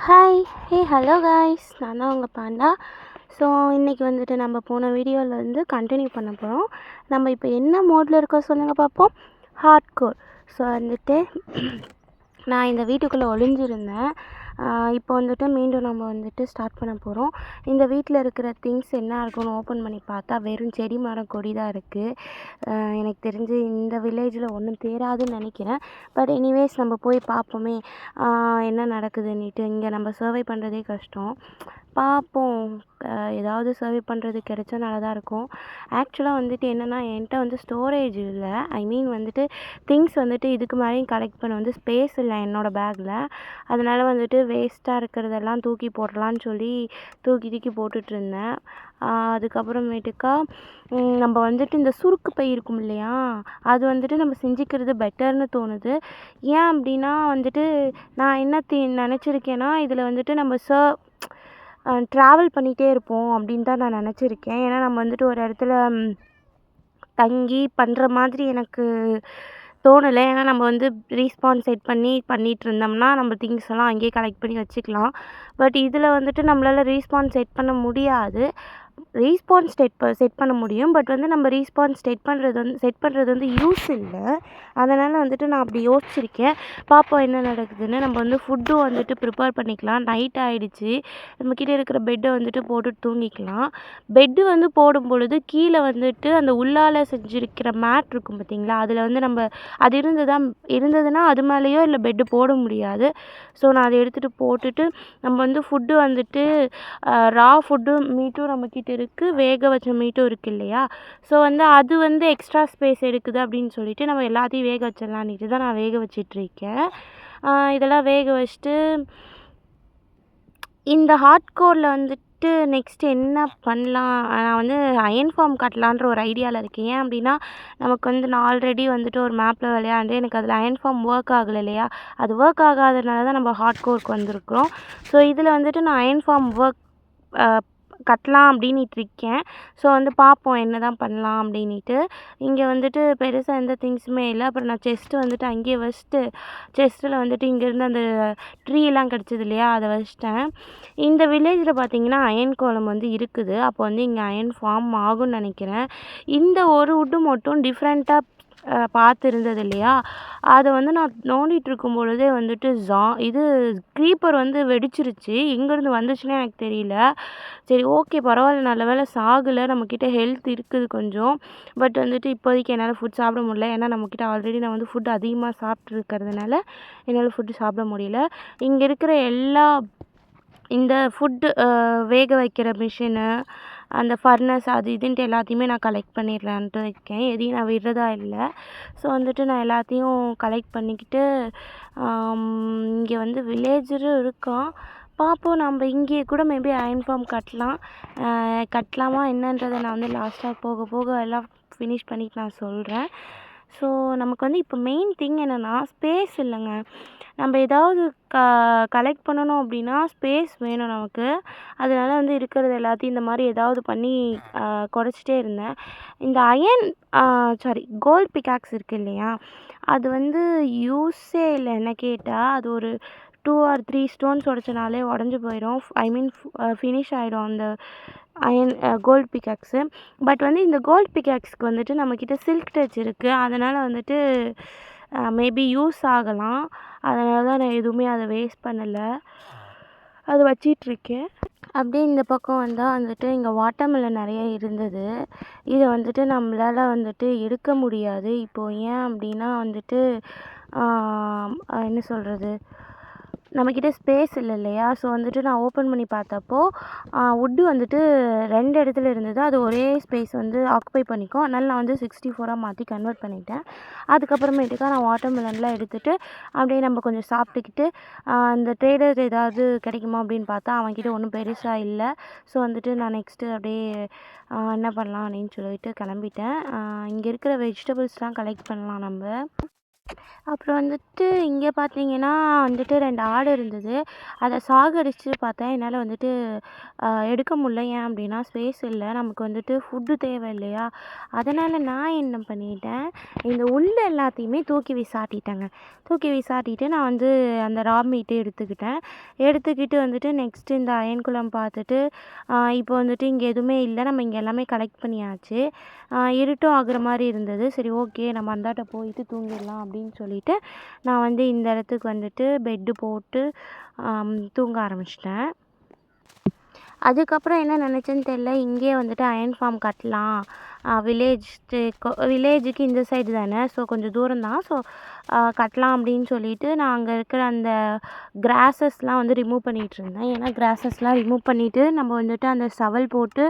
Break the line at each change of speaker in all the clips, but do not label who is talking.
Hi! Hello guys! நான் தான் உங்கள் பாண்டா. ஸோ, இன்றைக்கி வந்துட்டு நம்ம போன வீடியோவில் வந்து கண்டினியூ பண்ண போகிறோம். நம்ம இப்போ என்ன மோடில் இருக்கோம் சொல்லுங்கள் பார்ப்போம். ஹார்ட்கோர். ஸோ வந்துட்டு நான் இந்த வீட்டுக்குள்ளே ஒளிஞ்சிருந்தேன். இப்போ வந்துட்டு மீண்டும் நம்ம வந்துட்டு ஸ்டார்ட் பண்ண போகிறோம். இந்த வீட்டில் இருக்கிற திங்ஸ் என்ன இருக்குன்னு ஓப்பன் பண்ணி பார்த்தா வெறும் செடி மரம் கொடி தான் இருக்குது. எனக்கு தெரிஞ்சு இந்த வில்லேஜில் ஒன்றும் தேராதுன்னு நினைக்கிறேன். பட் எனிவேஸ் நம்ம போய் பார்ப்போமே என்ன நடக்குதுன்னுட்டு. இங்கே நம்ம சர்வை பண்ணுறதே கஷ்டம். பார்ப்போம். ஏதாவது சர்வை பண்ணுறது கிடைச்சா நல்லா தான் இருக்கும். ஆக்சுவலாக வந்துட்டு என்னென்னா என்கிட்ட வந்து ஸ்டோரேஜ் இல்லை. ஐ மீன் வந்துட்டு திங்ஸ் வந்துட்டு இதுக்கு மேலேயும் கலெக்ட் பண்ண வந்து ஸ்பேஸ் இல்லை என்னோடய பேக்கில். அதனால் வந்துட்டு வேஸ்ட்டாக இருக்கிறதெல்லாம் தூக்கி போடலான்னு சொல்லி தூக்கி போட்டுட்ருந்தேன். அதுக்கப்புறமேட்டுக்கா நம்ம வந்துட்டு இந்த சுருக்கு பை இருக்கும் இல்லையா, அது வந்துட்டு நம்ம செஞ்சுக்கிறது பெட்டர்னு தோணுது. ஏன் அப்படின்னா வந்துட்டு நான் என்ன நினச்சிருக்கேன்னா இதில் வந்துட்டு நம்ம ட்ராவல் பண்ணிகிட்டே இருப்போம் அப்படின்னு தான் நான் நினச்சிருக்கேன். ஏன்னா நம்ம வந்துட்டு ஒரு இடத்துல தங்கி பண்ணுற மாதிரி எனக்கு தோணலை. ஏன்னா நம்ம வந்து ரீஸ்பான் செட் பண்ணிகிட்ருந்தோம்னா நம்ம திங்ஸ் எல்லாம் அங்கேயே கலெக்ட் பண்ணி வச்சுக்கலாம். பட் இதில் வந்துட்டு நம்மளால் ரீஸ்பான் செட் பண்ண முடியாது. ரீஸ்பான் செட் பண்ண முடியும். பட் வந்து நம்ம ரீஸ்பான் செட் பண்ணுறது வந்து யூஸ் இல்லை. அதனால் வந்துட்டு நான் அப்படி யோசிச்சிருக்கேன். பார்ப்போம் என்ன நடக்குதுன்னு. நம்ம வந்து ஃபுட்டும் வந்துட்டு ப்ரிப்பேர் பண்ணிக்கலாம். நைட் ஆகிடுச்சி. நம்மக்கிட்ட இருக்கிற பெட்டை வந்துட்டு போட்டுட்டு தூங்கிக்கலாம். பெட்டு வந்து போடும் பொழுது கீழே வந்துட்டு அந்த உள்ளால் செஞ்சுருக்கிற மேட் இருக்கும் பார்த்தீங்களா, அதில் வந்து நம்ம அது இருந்ததுன்னா அது மேலேயோ இல்லை பெட்டு போட முடியாது. ஸோ நான் அதை எடுத்துகிட்டு போட்டுட்டு நம்ம வந்து ஃபுட்டு வந்துட்டு ரா ஃபுட்டும் மீட்டும் நம்மக்கிட்ட இருக்குது, வேக வச்ச மீட்டும் இருக்குது இல்லையா. ஸோ வந்து அது வந்து எக்ஸ்ட்ரா ஸ்பேஸ் எடுக்குது அப்படின்னு சொல்லிட்டு நம்ம எல்லாத்தையும் வேக வச்சிடலான்ட்டு தான் நான் வேக வச்சிட்ருக்கேன். இதெல்லாம் வேக வச்சுட்டு இந்த ஹார்ட்கோரில் வந்துட்டு நெக்ஸ்ட்டு என்ன பண்ணலாம், நான் வந்து அயன் ஃபார்ம் கட்டலான்ற ஒரு ஐடியாவில் இருக்கேன். ஏன் அப்படின்னா நமக்கு வந்து நான் ஆல்ரெடி வந்துட்டு ஒரு மேப்பில் விளையாண்டு எனக்கு அதில் அயன் ஃபார்ம் ஒர்க் ஆகலை இல்லையா. அது ஒர்க் ஆகாததுனால தான் நம்ம ஹார்ட்கோருக்கு வந்திருக்கிறோம். ஸோ இதில் வந்துட்டு நான் அயன் ஃபார்ம் கட்டலாம் அப்படின்னுட்ருக்கேன். ஸோ வந்து பார்ப்போம் என்ன தான் பண்ணலாம் அப்படின்ட்டு. இங்கே வந்துட்டு பெருசாக எந்த திங்ஸுமே இல்லை. அப்புறம் நான் செஸ்ட்டு வந்துட்டு அங்கேயே வச்சுட்டு செஸ்ட்டில் வந்துட்டு இங்கேருந்து அந்த ட்ரீலாம் கிடச்சிது இல்லையா, அதை வச்சுட்டேன். இந்த வில்லேஜில் பார்த்தீங்கன்னா அயன் கோலம் வந்து இருக்குது. அப்போ வந்து இங்கே அயன் ஃபார்ம் ஆகும்னு நினைக்கிறேன். இந்த ஒரு வுட்டு மட்டும் டிஃப்ரெண்ட்டாக பார்த்துருந்தது இல்லையா, அதை வந்து நான் நோண்டிகிட்ருக்கும் பொழுதே வந்துட்டு இது க்ரீப்பர் வந்து வெடிச்சிருச்சு. எங்கேருந்து வந்துச்சுன்னே எனக்கு தெரியல. சரி ஓகே பரவாயில்ல, நல்ல வேளை சாகலை. நம்மக்கிட்ட ஹெல்த் இருக்குது கொஞ்சம். பட் வந்துட்டு இப்போதைக்கு என்னால் ஃபுட் சாப்பிட முடியல. ஏன்னா நம்மக்கிட்ட ஆல்ரெடி நான் வந்து ஃபுட் அதிகமாக சாப்பிட்ருக்கிறதுனால என்னால் ஃபுட்டு சாப்பிட முடியல. இங்கே இருக்கிற இந்த ஃபுட்டு வேக வைக்கிற மிஷினு, அந்த ஃபர்னஸ் அது இதுன்ட்டு எல்லாத்தையுமே நான் கலெக்ட் பண்ணிடலான்ட்டு இருக்கேன். எதையும் நான் விடுறதா இல்லை. ஸோ வந்துட்டு நான் எல்லாத்தையும் கலெக்ட் பண்ணிக்கிட்டு இங்கே வந்து வில்லேஜரும் இருக்கான். பார்ப்போம், நம்ம இங்கேயே கூட மேபி அயன் ஃபார்ம் கட்டலாமா என்னன்றதை நான் வந்து லாஸ்ட்டாக போக போக எல்லாம் ஃபினிஷ் பண்ணிட்டு நான் சொல்கிறேன். ஸோ நமக்கு வந்து இப்போ மெயின் திங் என்னென்னா ஸ்பேஸ் இல்லைங்க. நம்ம ஏதாவது கலெக்ட் பண்ணணும் அப்படின்னா ஸ்பேஸ் வேணும் நமக்கு. அதனால வந்து இருக்கிறது எல்லாத்தையும் இந்த மாதிரி ஏதாவது பண்ணி குறைச்சிட்டே இருந்தேன். இந்த கோல்ட் பிக்காக்ஸ் இருக்குது இல்லையா, அது வந்து யூஸே இல்லை என்ன கேட்டால். அது ஒரு 2 or 3 ஸ்டோன்ஸ் உடச்சனாலே உடஞ்சி போயிடும். ஐ மீன் ஃபினிஷ் ஆகிடும் அந்த கோல்ட் பிக்காக்ஸு. பட் வந்து இந்த கோல்ட் பிக்காக்ஸ்க்கு வந்துட்டு நம்மக்கிட்ட சில்க் டச் இருக்குது. அதனால் வந்துட்டு மேபி யூஸ் ஆகலாம். அதனால தான் நான் எதுவுமே அதை வேஸ்ட் பண்ணலை, அதை வச்சிட்ருக்கேன். அப்படியே இந்த பக்கம் வந்தால் வந்துட்டு இங்கே வாட்டர்மெலன் நிறைய இருந்தது. இதை வந்துட்டு நம்மளால் வந்துட்டு எடுக்க முடியாது இப்போது. ஏன் அப்படின்னா வந்துட்டு என்ன சொல்கிறது, நம்மக்கிட்ட ஸ்பேஸ் இல்லை இல்லையா. ஸோ வந்துட்டு நான் ஓப்பன் பண்ணி பார்த்தப்போ வுட்டு வந்துட்டு 2 இடத்துல இருந்தது. அது ஒரே ஸ்பேஸ் வந்து ஆக்குபை பண்ணிக்கும். அதனால் நான் வந்து 64 மாற்றி கன்வெர்ட் பண்ணிட்டேன். அதுக்கப்புறமேட்டுக்கா நான் வாட்டர்மெலன்லாம் எடுத்துகிட்டு அப்படியே நம்ம கொஞ்சம் சாப்பிட்டுக்கிட்டு அந்த ட்ரேடர் ஏதாவது கிடைக்குமா அப்படின்னு பார்த்தா அவன்கிட்ட ஒன்றும் பெருசாக இல்லை. ஸோ வந்துட்டு நான் நெக்ஸ்ட்டு அப்படியே என்ன பண்ணலாம் அப்படின்னு சொல்லிட்டு கிளம்பிட்டேன். இங்கே இருக்கிற வெஜிடபிள்ஸ்லாம் கலெக்ட் பண்ணலாம் நம்ம. அப்புறம் வந்துட்டு இங்கே பார்த்தீங்கன்னா வந்துட்டு 2 ஆடு இருந்தது. அத சாகடிச்சு பார்த்தேன். என்னால வந்துட்டு எடுக்க முடியல. ஏன் அப்படின்னா ஸ்பேஸ் இல்ல. நமக்கு வந்துட்டு ஃபுட்டு தேவை இல்லையா? அதனால நான் என்ன பண்ணிட்டேன், இந்த உள்ள எல்லாத்தையுமே தூக்கி வீசாட்டிட்டேங்க. தூக்கி வீசாட்டிட்டு நான் வந்து அந்த ரா மீட்ட எடுத்துக்கிட்டேன். எடுத்துக்கிட்டு வந்துட்டு நெக்ஸ்ட்டு இந்த அயன் குளம் பார்த்துட்டு, இப்போ வந்துட்டு இங்க எதுவுமே இல்ல. நம்ம இங்க எல்லாமே கலெக்ட் பண்ணியாச்சு. இருட்டும் ஆகுற மாரி இருந்தது. சரி ஓகே நம்ம அந்தாட்ட போயிட்டு தூங்கிடலாம் அப்படின்னு சொல்லிட்டு, நான் வந்து இந்த இடத்துக்கு வந்துட்டு பெட்டு போட்டு தூங்க ஆரம்பிச்சுட்டேன். அதுக்கப்புறம் என்ன நினச்சேன்னு தெரியல. இங்கேயே வந்துட்டு அயர்ன் ஃபார்ம் கட்டலாம். வில்லேஜுக்கு இந்த சைடு தானே. ஸோ கொஞ்சம் தூரம் தான். ஸோ கட்டலாம் அப்படின்னு சொல்லிட்டு நான் அங்கே இருக்கிற அந்த கிராஸஸ்லாம் வந்து ரிமூவ் பண்ணிகிட்ருந்தேன். ஏன்னா கிராஸஸ்லாம் ரிமூவ் பண்ணிவிட்டு நம்ம வந்துட்டு அந்த சவல் போட்டு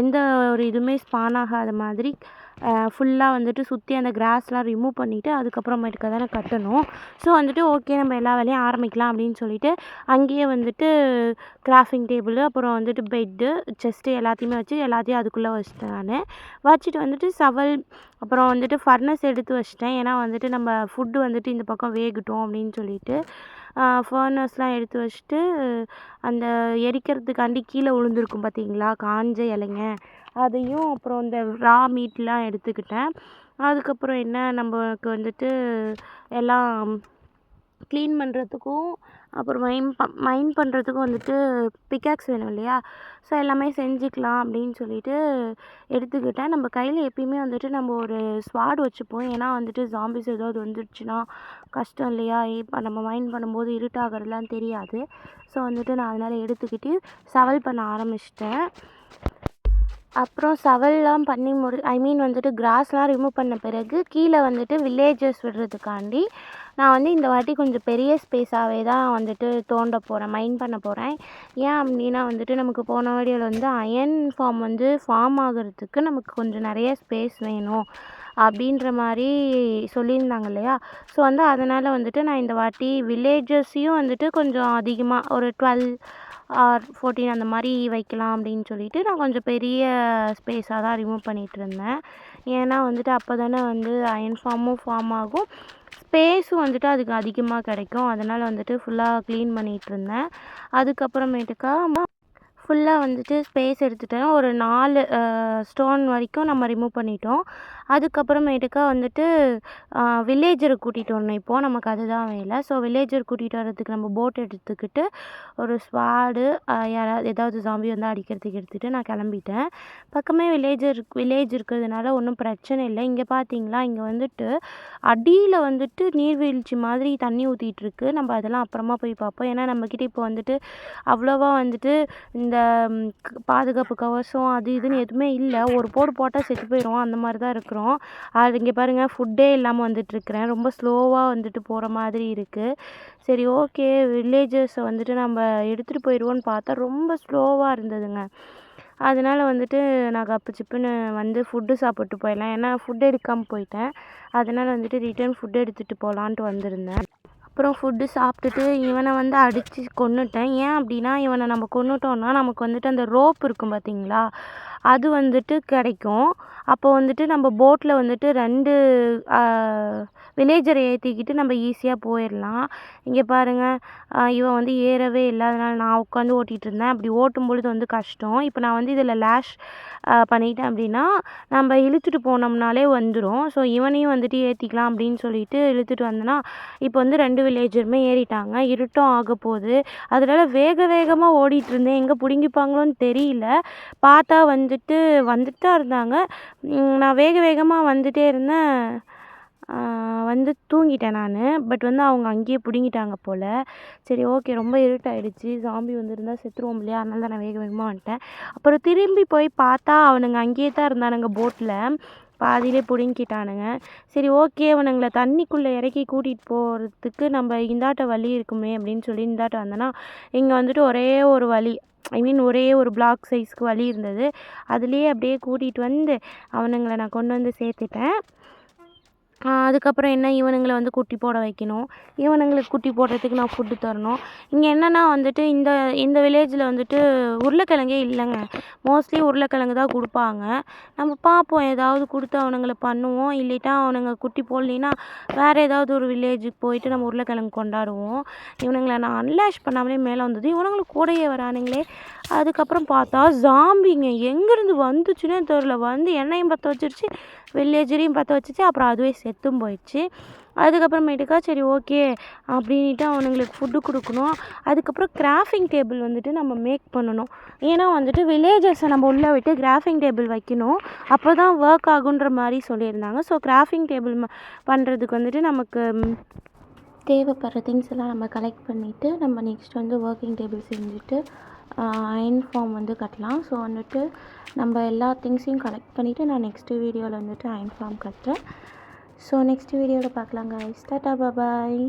எந்த ஒரு இதுவுமே ஸ்பான் ஆகாத மாதிரி ஃபுல்லாக வந்துட்டு சுற்றி அந்த கிராஸ்லாம் ரிமூவ் பண்ணிவிட்டு அதுக்கப்புறமேட்டுக்கா தானே கட்டணும். ஸோ வந்துட்டு ஓகே நம்ம எல்லா வேலையும் ஆரம்பிக்கலாம் அப்படின்னு சொல்லிட்டு அங்கேயே வந்துட்டு கிராஃப்டிங் டேபிள், அப்புறம் வந்துட்டு பெட்டு, செஸ்ட்டு எல்லாத்தையுமே வச்சு எல்லாத்தையும் அதுக்குள்ளே வச்சுட்டேன் நானு. வச்சுட்டு வந்துட்டு சவல், அப்புறம் வந்துட்டு ஃபர்னஸ் எடுத்து வச்சுட்டேன். ஏன்னா வந்துட்டு நம்ம ஃபுட்டு வந்துட்டு இந்த பக்கம் வேகட்டும் அப்படின்னு சொல்லிட்டு. ஃபர்னஸ்லாம் எடுத்து வச்சுட்டு, அந்த எரிக்கிறதுக்காண்டி கீழே விழுந்திருக்கும் பார்த்தீங்களா, காஞ்ச இலைங்க, அதையும் அப்புறம் இந்த ரா மீட்லாம் எடுத்துக்கிட்டேன். அதுக்கப்புறம் என்ன நமக்கு வந்துட்டு எல்லாம் க்ளீன் பண்ணுறதுக்கும், அப்புறம் மைன் பண்ணுறதுக்கும் வந்துட்டு பிக்காக்ஸ் வேணும் இல்லையா? ஸோ எல்லாமே செஞ்சுக்கலாம் அப்படின்னு சொல்லிட்டு எடுத்துக்கிட்டேன். நம்ம கையில் எப்பயுமே வந்துட்டு நம்ம ஒரு ஸ்வாட் வச்சுப்போம். ஏன்னா வந்துட்டு ஜாம்பிஸ் ஏதாவது வந்துருச்சுன்னா கஷ்டம் இல்லையா? இப்போ நம்ம மைன் பண்ணும்போது இருட்டாகிறதுலாம் தெரியாது. ஸோ வந்துட்டு நான் அதனால் எடுத்துக்கிட்டு சவல் பண்ண ஆரம்பிச்சிட்டேன். அப்புறம் சவல்லாம் பண்ணி வந்துட்டு கிராஸ்லாம் ரிமூவ் பண்ண பிறகு கீழே வந்துட்டு வில்லேஜஸ் விடுறதுக்காண்டி நான் வந்து இந்த வாட்டி கொஞ்சம் பெரிய ஸ்பேஸாகவே தான் வந்துட்டு தோண்ட போகிறேன், மைன் பண்ண போகிறேன். ஏன் அப்படின்னா வந்துட்டு நமக்கு போன வீடியோவில் வந்து அயன் ஃபார்ம் வந்து ஃபார்ம் ஆகிறதுக்கு நமக்கு கொஞ்சம் நிறைய ஸ்பேஸ் வேணும் அப்படின்ற மாதிரி சொல்லியிருந்தாங்க இல்லையா? ஸோ வந்து அதனால் வந்துட்டு நான் இந்த வாட்டி வில்லேஜஸையும் வந்துட்டு கொஞ்சம் அதிகமாக ஒரு 12 ஆர் 14 அந்த மாதிரி வைக்கலாம் அப்படின்னு சொல்லிட்டு நான் கொஞ்சம் பெரிய ஸ்பேஸாக தான் ரிமூவ் பண்ணிகிட்ருந்தேன். ஏன்னா வந்துட்டு அப்போ தானே வந்து அயன் ஃபார்மும் ஃபார்ம் ஆகும், ஸ்பேஸும் வந்துட்டு அதுக்கு அதிகமாக கிடைக்கும். அதனால் வந்துட்டு ஃபுல்லாக க்ளீன் பண்ணிகிட்ருந்தேன். அதுக்கப்புறமேட்டுக்கா ஃபுல்லாக வந்துட்டு ஸ்பேஸ் எடுத்துட்டேன். ஒரு 4 ஸ்டோன் வரைக்கும் நம்ம ரிமூவ் பண்ணிட்டோம். அதுக்கப்புறமேட்டுக்கா வந்துட்டு வில்லேஜரை கூட்டிகிட்டு வரணும் இப்போது, நமக்கு அதுதான் வேலை. ஸோ வில்லேஜர் கூட்டிகிட்டு வரதுக்கு நம்ம போட் எடுத்துக்கிட்டு ஒரு ஸ்வாடு, யாராவது ஏதாவது ஜாம்பி வந்து அடிக்கிறதுக்கு எடுத்துகிட்டு நான் கிளம்பிட்டேன். பக்கமே வில்லேஜ் இருக்கிறதுனால ஒன்றும் பிரச்சனை இல்லை. இங்கே பார்த்தீங்களா, இங்கே வந்துட்டு அடியில் வந்துட்டு நீர்வீழ்ச்சி மாதிரி தண்ணி ஊற்றிட்டுருக்கு. நம்ம அதெல்லாம் அப்புறமா போய் பார்ப்போம். ஏன்னா நம்மக்கிட்ட இப்போ வந்துட்டு அவ்வளோவா வந்துட்டு இந்த பாதுகாப்பு கவசம் அது இதுன்னு எதுவுமே இல்லை. ஒரு போடு போட்டால் செத்து போயிடுவோம், அந்த மாதிரி தான் இருக்கிறோம். அது இங்கே பாருங்கள், ஃபுட்டே இல்லாமல் வந்துட்டுருக்கிறேன். ரொம்ப ஸ்லோவாக வந்துட்டு போகிற மாதிரி இருக்குது. சரி ஓகே வில்லேஜஸை வந்துட்டு நம்ம எடுத்துகிட்டு போயிடுவோன்னு பார்த்தா ரொம்ப ஸ்லோவாக இருந்ததுங்க. அதனால் வந்துட்டு நான் கப்பு சிப்புன்னு வந்து ஃபுட்டு சாப்பிட்டு போயிடலாம். ஏன்னா ஃபுட் எடுக்காமல் போயிட்டேன். அதனால் வந்துட்டு ரிட்டர்ன் ஃபுட்டு எடுத்துகிட்டு போகலான்ட்டு வந்திருந்தேன். அப்புறம் ஃபுட்டு சாப்பிட்டுட்டு இவனை வந்து அடித்து கொன்னுட்டேன். ஏன் அப்படின்னா இவனை நம்ம கொன்னுட்டோம்னா நமக்கு வந்துட்டு அந்த ரோப் இருக்கும் பார்த்தீங்களா, அது வந்துட்டு கிடைக்கும். அப்போ வந்துட்டு நம்ம போட்டில் வந்துட்டு 2 வில்லேஜரை ஏற்றிக்கிட்டு நம்ம ஈஸியாக போயிடலாம். இங்கே பாருங்கள், இவன் வந்து ஏறவே இல்லை. அதனால் நான் உட்காந்து ஓட்டிகிட்ருந்தேன். அப்படி ஓட்டும் பொழுது வந்து கஷ்டம். இப்போ நான் வந்து இதில் லேஷ் பண்ணிட்டேன் அப்படின்னா நம்ம இழுத்துட்டு போனோம்னாலே வந்துடும். ஸோ இவனையும் வந்துட்டு ஏற்றிக்கலாம் அப்படின்னு சொல்லிட்டு இழுத்துட்டு வந்தேன்னா இப்போ வந்து 2 வில்லேஜருமே ஏறிட்டாங்க. இருட்டும் ஆக போகுது. அதனால வேகமாக ஓடிட்டுருந்தேன். எங்கே பிடுங்கிப்பாங்களோன்னு தெரியல. பார்த்தா வந்துட்டு தான் இருந்தாங்க. நான் வேகமாக வந்துட்டே இருந்தேன். வந்து தூங்கிட்டேன் நான். பட் வந்து அவங்க அங்கேயே பிடுங்கிட்டாங்க போல். சரி ஓகே, ரொம்ப இருட்டாயிடுச்சு, ஜாம்பி வந்துருந்தா செத்துருவோம் இல்லையா? அதனால தான் நான் வேகமாக வந்துட்டேன். அப்புறம் திரும்பி போய் பார்த்தா அவனுங்க அங்கேயே தான் இருந்தானுங்க போட்டில். பாதியிலே பிடுங்கிட்டானுங்க. சரி ஓகே, அவனுங்களை தண்ணிக்குள்ளே இறக்கி கூட்டிகிட்டு போகிறதுக்கு நம்ம இந்தாட்ட வழி இருக்குமே அப்படின்னு சொல்லி இந்தாட்ட வந்தேன்னா இங்கே வந்துட்டு ஒரே ஒரு வழி, ஒரே ஒரு பிளாக் சைஸ்க்கு வழி இருந்தது. அதுலேயே அப்படியே கூட்டிகிட்டு வந்து அவனுங்களை நான் கொண்டு வந்து சேர்த்துட்டேன். அதுக்கப்புறம் என்ன இவனுங்கள வந்து குட்டி போட வைக்கணும். இவனுங்களுக்கு குட்டி போடுறதுக்கு நான் ஃபுட்டு தரணும். இங்கே என்னென்னா வந்துட்டு இந்த இந்த வில்லேஜில் வந்துட்டு உருளைக்கிழங்கே இல்லைங்க. மோஸ்ட்லி உருளைக்கிழங்கு தான் கொடுப்பாங்க. நம்ம பார்ப்போம் ஏதாவது கொடுத்து அவனுங்கள பண்ணுவோம். இல்லைட்டா அவனுங்க குட்டி போடலின்னா வேறு ஏதாவது ஒரு வில்லேஜுக்கு போயிட்டு நம்ம உருளைக்கிழங்கு கொண்டாடுவோம். இவனுங்கள நான் அன்லேஷ் பண்ணாமலே மேலே வந்தது. இவனுங்களும் கூடயே வரானுங்களே. அதுக்கப்புறம் பார்த்தா ஜாம்பிங்க எங்கேருந்து வந்துச்சுன்னே தெரில. வந்து எண்ணெயும் பற்ற வச்சிருச்சு, வில்லேஜரையும் பற்ற வச்சுச்சு. அப்புறம் அதுவே செத்தும் போயிடுச்சு. அதுக்கப்புறமேட்டுக்கா சரி ஓகே அப்படின்ட்டு அவனுங்களுக்கு ஃபுட்டு கொடுக்கணும். அதுக்கப்புறம் கிராஃப்டிங் டேபிள் வந்துட்டு நம்ம மேக் பண்ணணும். ஏன்னா வந்துட்டு வில்லேஜர்ஸை நம்ம உள்ளே விட்டு கிராஃப்டிங் டேபிள் வைக்கணும். அப்போ தான் ஒர்க் ஆகுன்ற மாதிரி சொல்லியிருந்தாங்க. ஸோ கிராஃப்டிங் டேபிள் பண்ணுறதுக்கு வந்துட்டு நமக்கு தேவைப்படுற திங்ஸ் எல்லாம் நம்ம கலெக்ட் பண்ணிவிட்டு நம்ம நெக்ஸ்ட் வந்து ஒர்க்கிங் டேபிள் செஞ்சுட்டு அயன் ஃபார்ம் வந்து கட்டலாம். ஸோ வந்துட்டு நம்ம எல்லா திங்ஸையும் கலெக்ட் பண்ணிவிட்டு நான் நெக்ஸ்ட்டு வீடியோவில் வந்துட்டு அயன் ஃபார்ம் கட்டுறேன். ஸோ நெக்ஸ்ட் வீடியோவில் பார்க்கலாம் guys. டாடா பாய்.